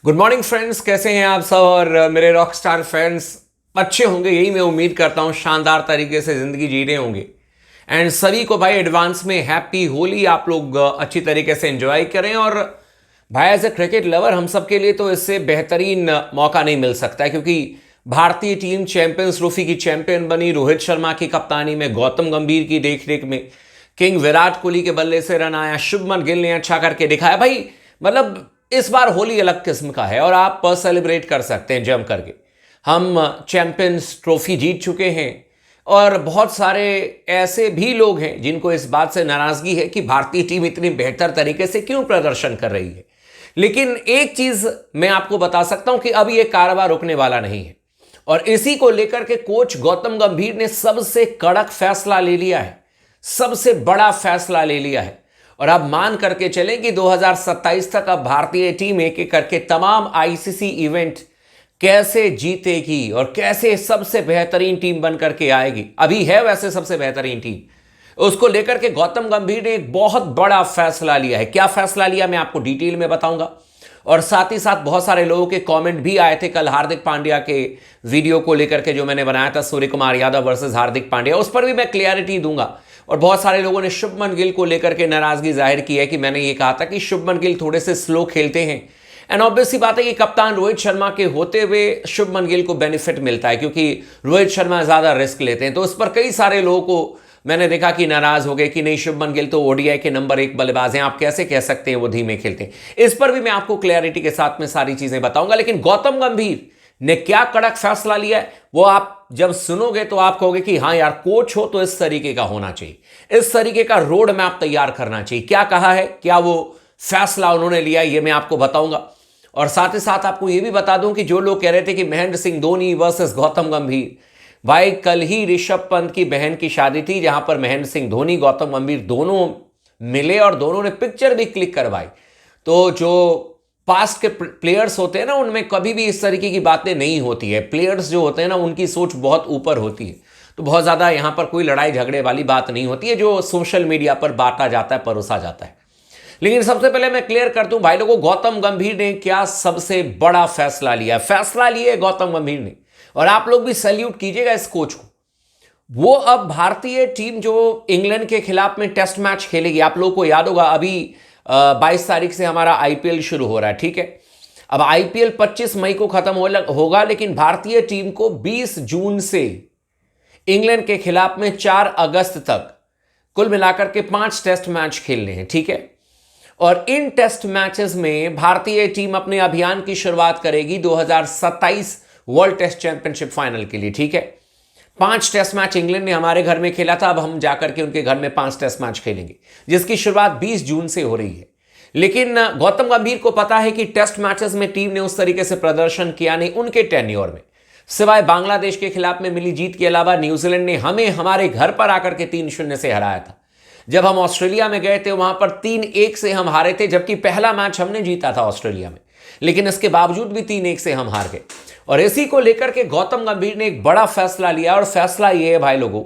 Good morning friends, कैसे हैं आप सब। और मेरे रॉक स्टार फ्रेंड्स अच्छे होंगे, यही मैं उम्मीद करता हूं। शानदार तरीके से जिंदगी जी रहे होंगे। एंड सभी को भाई एडवांस में हैप्पी होली। आप लोग अच्छी तरीके से एंजॉय करें। और भाई एज ए क्रिकेट लवर हम सब के लिए तो इससे बेहतरीन मौका नहीं मिल सकता है, क्योंकि भारतीय टीम चैंपियंस ट्रॉफी की चैंपियन बनी। रोहित शर्मा की कप्तानी में, गौतम गंभीर की देखरेख में, किंग विराट कोहली के बल्ले से रन आया, शुभमन गिल ने अच्छा करके दिखाया। भाई मतलब इस बार होली अलग किस्म का है और आप सेलिब्रेट कर सकते हैं जम करके। हम चैंपियंस ट्रॉफी जीत चुके हैं और बहुत सारे ऐसे भी लोग हैं जिनको इस बात से नाराजगी है कि भारतीय टीम इतनी बेहतर तरीके से क्यों प्रदर्शन कर रही है। लेकिन एक चीज मैं आपको बता सकता हूं कि अब यह कारोबार रुकने वाला नहीं है और इसी को लेकर के कोच गौतम गंभीर ने सबसे कड़क फैसला ले लिया है, सबसे बड़ा फैसला ले लिया है। और अब मान करके चलें कि 2027 तक अब भारतीय टीम एक एक करके तमाम आईसीसी इवेंट कैसे जीतेगी और कैसे सबसे बेहतरीन टीम बन करके आएगी। अभी है वैसे सबसे बेहतरीन टीम, उसको लेकर के गौतम गंभीर ने एक बहुत बड़ा फैसला लिया है। क्या फैसला लिया मैं आपको डिटेल में बताऊंगा। और साथ ही साथ बहुत सारे लोगों के कमेंट भी आए थे कल हार्दिक पांड्या के वीडियो को लेकर के, जो मैंने बनाया था सूर्य कुमार यादव वर्सेस हार्दिक पांड्या, उस पर भी मैं क्लियरिटी दूंगा। और बहुत सारे लोगों ने शुभमन गिल को लेकर के नाराजगी जाहिर की है कि मैंने ये कहा था कि शुभमन गिल थोड़े से स्लो खेलते हैं। एंड ऑब्वियस सी बात है कि कप्तान रोहित शर्मा के होते हुए शुभमन गिल को बेनिफिट मिलता है, क्योंकि रोहित शर्मा ज्यादा रिस्क लेते हैं। तो उस पर कई सारे लोगों को मैंने देखा कि नाराज हो गए कि नहीं, शुभमन गिल तो ओडीआई के नंबर 1 बल्लेबाज हैं, आप कैसे कह सकते हैं वो धीमे खेलते हैं। इस पर भी मैं आपको क्लैरिटी के साथ में सारी चीजें बताऊंगा। लेकिन गौतम गंभीर ने क्या कड़क फैसला लिया है वो आप जब सुनोगे तो आप कहोगे कि हाँ यार, कोच हो तो इस तरीके का होना चाहिए, इस तरीके का रोड मैप तैयार करना चाहिए। क्या कहा है, क्या वो फैसला उन्होंने लिया, ये मैं आपको बताऊंगा। और साथ ही साथ आपको यह भी बता दूं कि जो लोग कह रहे थे कि महेंद्र सिंह धोनी वर्सेस गौतम गंभीर, भाई कल ही ऋषभ पंत की बहन की शादी थी, जहां पर महेंद्र सिंह धोनी गौतम गंभीर दोनों मिले और दोनों ने पिक्चर भी क्लिक करवाई। तो जो पास्ट के प्लेयर्स होते हैं ना, उनमें कभी भी इस तरीके की बातें नहीं होती है। प्लेयर्स जो होते हैं ना, उनकी सोच बहुत ऊपर होती है, तो बहुत ज्यादा यहां पर कोई लड़ाई झगड़े वाली बात नहीं होती है जो सोशल मीडिया पर बांटा जाता है, परोसा जाता है। लेकिन सबसे पहले मैं क्लियर कर दूं भाई लोगों, गौतम गंभीर ने क्या सबसे बड़ा फैसला लिया। फैसला लिए गौतम गंभीर ने, और आप लोग भी सैल्यूट कीजिएगा इस कोच को। वो अब भारतीय टीम जो इंग्लैंड के खिलाफ में टेस्ट मैच खेलेगी, आप लोगों को याद होगा अभी 22 तारीख से हमारा आईपीएल शुरू हो रहा है, ठीक है। अब आईपीएल 25 मई को खत्म होगा, लेकिन भारतीय टीम को 20 जून से इंग्लैंड के खिलाफ में 4 अगस्त तक कुल मिलाकर के 5 टेस्ट मैच खेलने हैं, ठीक है। और इन टेस्ट मैचेस में भारतीय टीम अपने अभियान की शुरुआत करेगी 2027 वर्ल्ड टेस्ट चैंपियनशिप फाइनल के लिए, ठीक है। 5 टेस्ट मैच इंग्लैंड ने हमारे घर में खेला था, अब हम जाकर के उनके घर में 5 टेस्ट मैच खेलेंगे, जिसकी शुरुआत 20 जून से हो रही है। लेकिन गौतम गंभीर को पता है कि टेस्ट मैचेस में टीम ने उस तरीके से प्रदर्शन किया नहीं उनके टेन्योर में। सिवाय बांग्लादेश के खिलाफ में मिली जीत के अलावा न्यूजीलैंड ने हमें हमारे घर पर आकर के 3-0 से हराया था। जब हम ऑस्ट्रेलिया में गए थे वहां पर 3-1 से हम हारे थे, जबकि पहला मैच हमने जीता था ऑस्ट्रेलिया में, लेकिन इसके बावजूद भी 3-1 से हम हार गए। और इसी को लेकर के गौतम गंभीर ने एक बड़ा फैसला लिया, और फैसला यह है भाई लोगों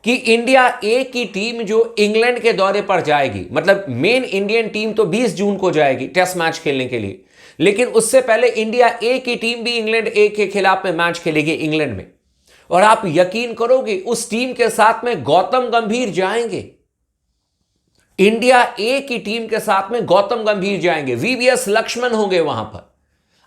कि इंडिया ए की टीम जो इंग्लैंड के दौरे पर जाएगी, मतलब मेन इंडियन टीम तो 20 जून को जाएगी टेस्ट मैच खेलने के लिए, लेकिन उससे पहले इंडिया ए की टीम भी इंग्लैंड ए के खिलाफ में मैच खेलेगी इंग्लैंड में। और आप यकीन करोगे उस टीम के साथ में गौतम गंभीर जाएंगे, इंडिया ए की टीम के साथ में गौतम गंभीर जाएंगे, वीवीएस लक्ष्मण होंगे वहां पर।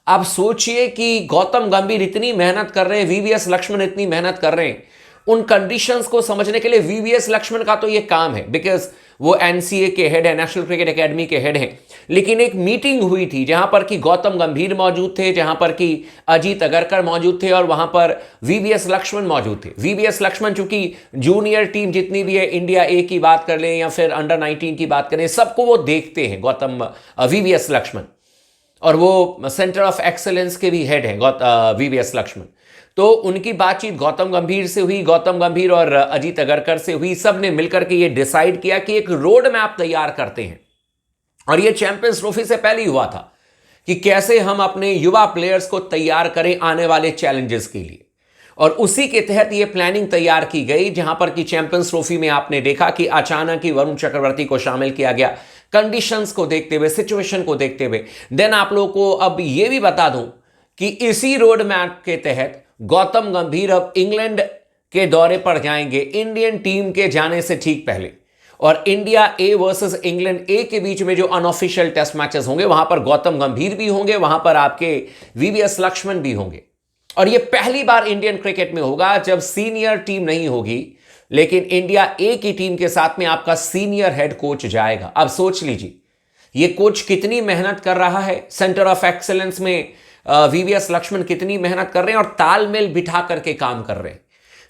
आप सोचिए कि गौतम गंभीर इतनी मेहनत कर रहे हैं, वीवीएस लक्ष्मण इतनी मेहनत कर रहे हैं, उन कंडीशंस को समझने के लिए वीवीएस लक्ष्मण का तो ये काम है, बिकॉज वो एनसीए के हेड है, नेशनल क्रिकेट एकेडमी के हेड हैं। लेकिन एक मीटिंग हुई थी जहां पर कि गौतम गंभीर मौजूद थे, जहां पर कि अजीत अगरकर मौजूद थे और वहां पर वीवीएस लक्ष्मण मौजूद थे। वीवीएस लक्ष्मण चूंकि जूनियर टीम जितनी भी है, इंडिया ए की बात कर लें या फिर अंडर 19 की बात करें, सबको वो देखते हैं गौतम वीवीएस लक्ष्मण, और वो सेंटर ऑफ एक्सेलेंस के भी हेड हैं वीवीएस लक्ष्मण। तो उनकी बातचीत गौतम गंभीर से हुई, गौतम गंभीर और अजीत अगरकर से हुई। सब ने मिलकर के ये डिसाइड किया कि एक रोड मैप तैयार करते हैं, और ये चैंपियंस ट्रॉफी से पहले ही हुआ था कि कैसे हम अपने युवा प्लेयर्स को तैयार करें आने वाले चैलेंजेस के लिए। और उसी के तहत ये प्लानिंग तैयार की गई, जहां पर कि चैंपियंस ट्रॉफी में आपने देखा कि अचानक ही वरुण चक्रवर्ती को शामिल किया गया कंडीशंस को देखते हुए, सिचुएशन को देखते हुए। देन आप लोगों को अब यह भी बता दूं कि इसी रोड मैप के तहत गौतम गंभीर अब इंग्लैंड के दौरे पर जाएंगे इंडियन टीम के जाने से ठीक पहले। और इंडिया ए वर्सेस इंग्लैंड ए के बीच में जो अनऑफिशियल टेस्ट मैचेस होंगे वहां पर गौतम गंभीर भी होंगे, वहां पर आपके वीवीएस लक्ष्मण भी होंगे। और यह पहली बार इंडियन क्रिकेट में होगा जब सीनियर टीम नहीं होगी, लेकिन इंडिया ए की टीम के साथ में आपका सीनियर हेड कोच जाएगा। अब सोच लीजिए यह कोच कितनी मेहनत कर रहा है, सेंटर ऑफ एक्सेलेंस में वीवीएस लक्ष्मण कितनी मेहनत कर रहे हैं और तालमेल बिठा करके काम कर रहे हैं।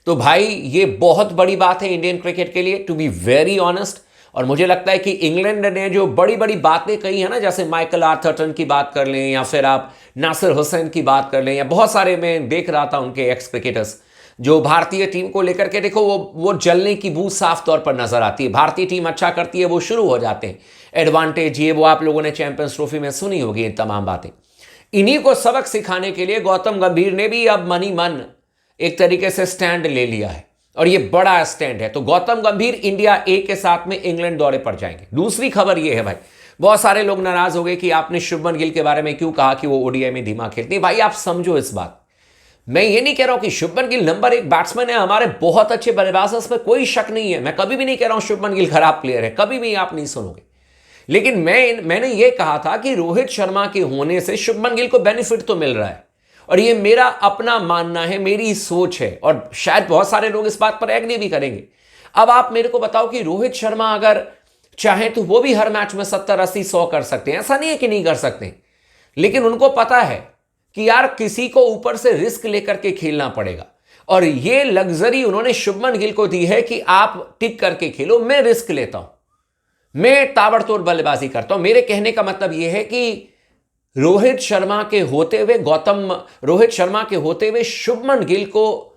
तो भाई ये बहुत बड़ी बात है इंडियन क्रिकेट के लिए, टू बी वेरी ऑनेस्ट। और मुझे लगता है कि इंग्लैंड ने जो बड़ी बड़ी बातें कही है ना, जैसे माइकल आर्थरटन की बात कर लें या फिर आप नासिर हुसैन की बात कर लें, या बहुत सारे मैं देख रहा था उनके एक्स क्रिकेटर्स जो भारतीय टीम को लेकर के, देखो वो जलने की बू साफ तौर पर नजर आती है। भारतीय टीम अच्छा करती है, वो शुरू हो जाते हैं एडवांटेज, ये वो आप लोगों ने चैंपियंस ट्रॉफी में सुनी होगी ये तमाम बातें। इन्हीं को सबक सिखाने के लिए गौतम गंभीर ने भी अब मनी मन एक तरीके से स्टैंड ले लिया है, और ये बड़ा स्टैंड है। तो गौतम गंभीर इंडिया ए के साथ में इंग्लैंड दौरे पर जाएंगे। दूसरी खबर ये है भाई, बहुत सारे लोग नाराज हो गए कि आपने शुभमन गिल के बारे में क्यों कहा कि वो ओडीआई में धीमा खेलते हैं। भाई आप समझो इस बात, मैं ये नहीं कह रहा हूं कि शुभमन गिल नंबर 1 बैट्समैन है, हमारे बहुत अच्छे बल्लेबाज हैं, इसमें कोई शक नहीं है। मैं कभी भी नहीं कह रहा हूं शुभमन गिल खराब प्लेयर है, कभी भी आप नहीं सुनोगे। लेकिन मैंने ये कहा था कि रोहित शर्मा के होने से शुभमन गिल को बेनिफिट तो मिल रहा है, और ये मेरा अपना मानना है, मेरी सोच है, और शायद बहुत सारे लोग इस बात पर एग्री भी करेंगे। अब आप मेरे को बताओ कि रोहित शर्मा अगर चाहे तो वो भी हर मैच में 70, 80, 100 कर सकते हैं, ऐसा नहीं है कि नहीं कर सकते, लेकिन उनको पता है कि यार किसी को ऊपर से रिस्क लेकर के खेलना पड़ेगा। और ये लग्जरी उन्होंने शुभमन गिल को दी है कि आप टिक करके खेलो, मैं रिस्क लेता हूं, मैं ताबड़तोड़ बल्लेबाजी करता हूं। मेरे कहने का मतलब यह है कि रोहित शर्मा के होते हुए शुभमन गिल को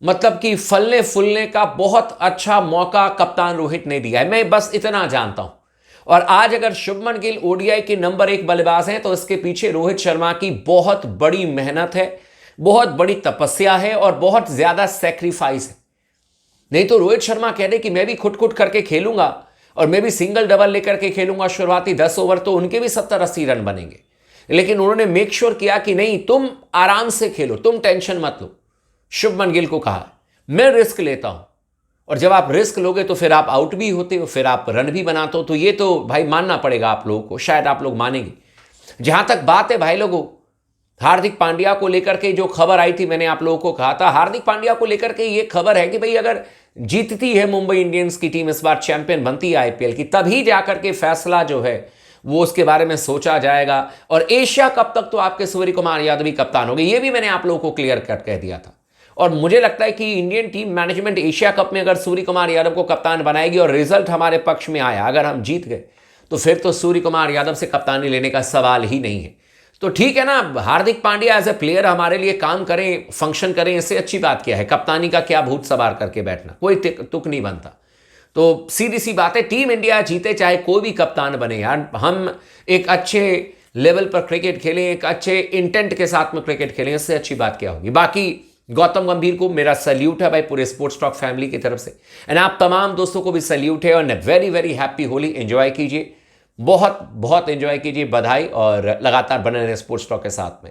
मतलब कि फलने फूलने का बहुत अच्छा मौका कप्तान रोहित ने दिया है, मैं बस इतना जानता हूं। और आज अगर शुभमन गिल ओडीआई के नंबर 1 बल्लेबाज हैं तो इसके पीछे रोहित शर्मा की बहुत बड़ी मेहनत है, बहुत बड़ी तपस्या है और बहुत ज्यादा सैक्रिफाइस है। नहीं तो रोहित शर्मा कह दे कि मैं भी खुट करके खेलूंगा और मैं भी सिंगल डबल लेकर के खेलूंगा शुरुआती 10 ओवर, तो उनके भी 70-80 रन बनेंगे। लेकिन उन्होंने मेक श्योर किया कि नहीं, तुम आराम से खेलो, तुम टेंशन मत लो। शुभमन गिल को कहा मैं रिस्क लेता हूं, और जब आप रिस्क लोगे तो फिर आप आउट भी होते हो, फिर आप रन भी बनाते हो। तो ये तो भाई मानना पड़ेगा आप लोगों को, शायद आप लोग मानेंगे। जहां तक बात है भाई लोगों, हार्दिक पांड्या को लेकर के जो खबर आई थी, मैंने आप लोगों को कहा था हार्दिक पांड्या को लेकर के ये खबर है कि भाई अगर जीतती है मुंबई इंडियंस की टीम, इस बार चैंपियन बनती है आईपीएल की, तभी जाकर के फैसला जो है वो उसके बारे में सोचा जाएगा। और एशिया कप तक तो आपके सूर्य कुमार यादव ही कप्तान हो गए, ये भी मैंने आप लोगों को क्लियर कट कह दिया था। और मुझे लगता है कि Indian team management Asia cup में अगर सूर्य कुमार यादव को कप्तान बनाएगी और रिजल्ट हमारे पक्ष में आया, अगर हम जीत गए, तो फिर तो सूर्य कुमार यादव से कप्तानी लेने का सवाल ही नहीं है। तो ठीक है ना, Hardik Pandya as a player हमारे लिए काम करें, फंक्शन करें, इससे अच्छी बात क्या है। कप्तानी का क्या भूत सवार करके बैठना, कोई तुक नहीं बनता। तो सीधी सी बात है, टीम इंडिया जीते चाहे कोई भी कप्तान बने यार, हम एक अच्छे लेवल पर क्रिकेट खेलें, एक अच्छे इंटेंट के साथ में क्रिकेट खेलें, इससे अच्छी बात क्या होगी। बाकी गौतम गंभीर को मेरा सल्यूट है भाई पूरे स्पोर्ट्स टॉक फैमिली की तरफ से, एंड आप तमाम दोस्तों को भी सल्यूट है। और very very happy Holi, enjoy कीजिए, बहुत बहुत एंजॉय कीजिए, बधाई, और लगातार बने रहे स्पोर्ट्स टॉक के साथ में।